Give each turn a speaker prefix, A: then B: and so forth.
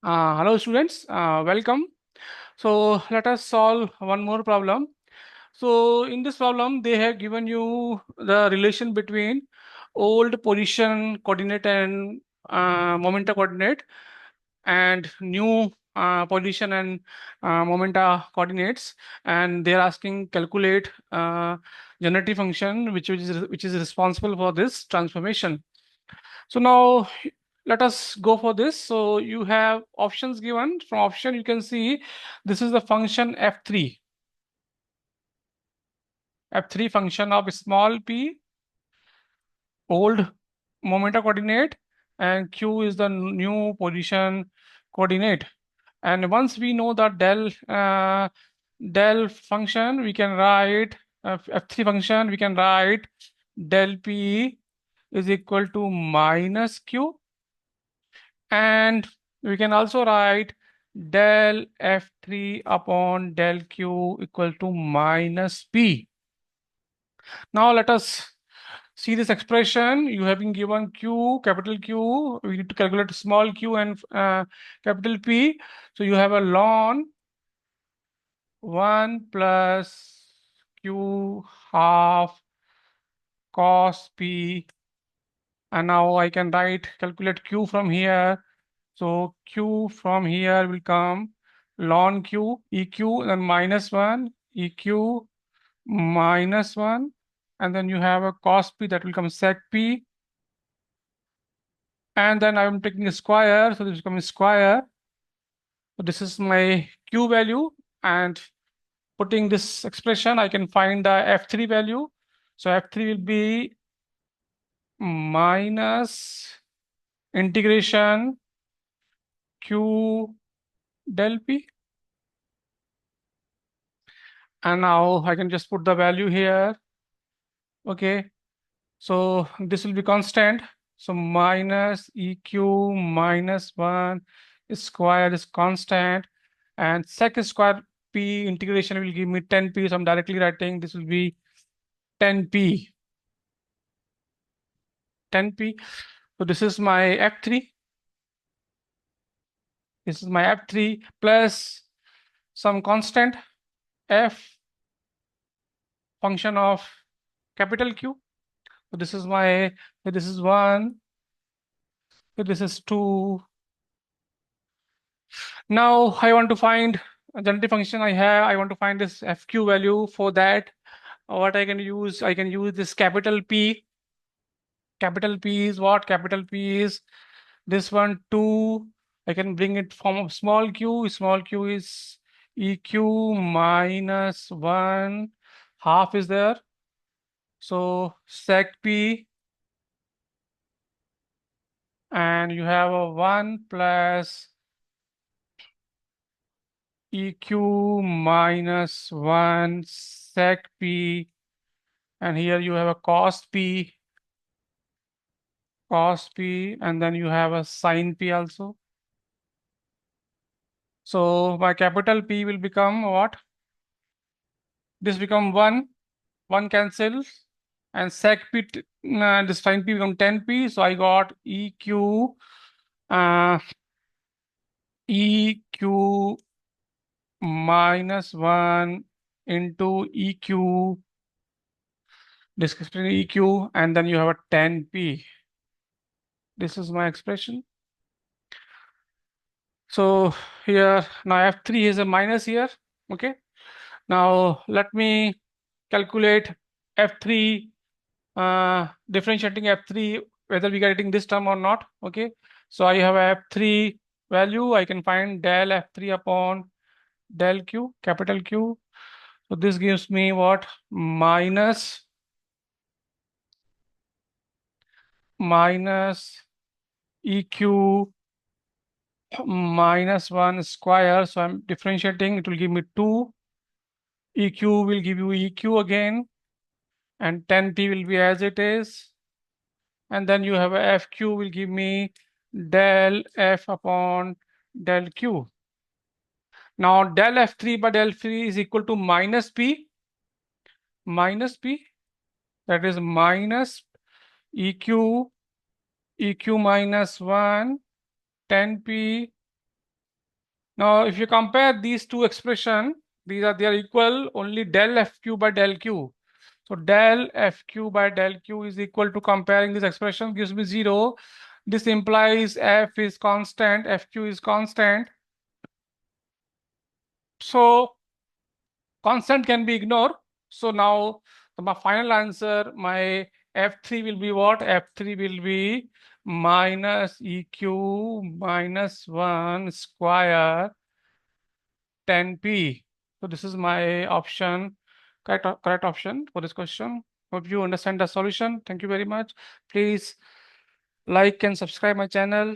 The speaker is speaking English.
A: Hello students, welcome. So let us solve one more problem. So in this problem, they have given you the relation between old position coordinate and momenta coordinate and new position and momenta coordinates, and they are asking calculate generative function which is responsible for this transformation. So now let us go for this. So you have options given. From option you can see this is the function f3 function of small p, old momenta coordinate, and q is the new position coordinate. And once we know that del function, we can write f3 function, we can write del p is equal to minus q, and we can also write del f3 upon del q equal to minus p. Now let us see this expression. You have been given q, capital Q. We need to calculate small q and capital P. So you have a ln 1 plus q half cos p. And now I can calculate q from here. So q from here will come ln q, eq, then minus 1, eq minus 1, and then you have a cos p that will come sec p. And then I'm taking a square, so this becomes square. So this is my q value, and putting this expression, I can find the f3 value. So f3 will be minus integration q del p. And now I can just put the value here. Okay, so this will be constant. So minus eq minus 1 square is constant, and sec square p integration will give me 10p. So I'm directly writing this will be 10p. 10p. So this is my f3. This is my f3 plus some constant f function of capital Q. So this is my, so this is 1, so this is 2. Now I want to find a generative function I want to find this fq value. For that, what I can use this capital P. Capital P is what? Capital P is this one, 2. I can bring it form of small q. Small q is eq minus 1, half is there. So sec p, and you have a 1 plus eq minus 1 sec p, and here you have a cos p, and then you have a sin p also. So my capital P will become what? This become 1 cancels, and sec p, this sin p become 10p. So I got eq eq minus 1 into eq, this expression eq, and then you have a 10p. This is my expression. So here now f3 is a minus here. Okay, now let me calculate f3, differentiating f3, whether we are getting this term or not. Okay, so I have a f3 value. I can find del f3 upon del q, capital Q. So this gives me what? Minus eq minus 1 square. So I'm differentiating, it will give me 2. eq will give you eq again, and 10p will be as it is. And then you have a fq will give me del f upon del q. Now del f3 by del 3 is equal to minus p, that is minus eq minus 1 10p Now, if you compare these two expressions, they are equal only del FQ by del Q. So del FQ by del Q is equal to, comparing this expression gives me 0. This implies F is constant, FQ is constant. So constant can be ignored. So now my final answer, my F3 will be what? F3 will be minus EQ minus 1 square 10p. So this is my option, correct option for this question. Hope you understand the solution. Thank you very much. Please like and subscribe my channel.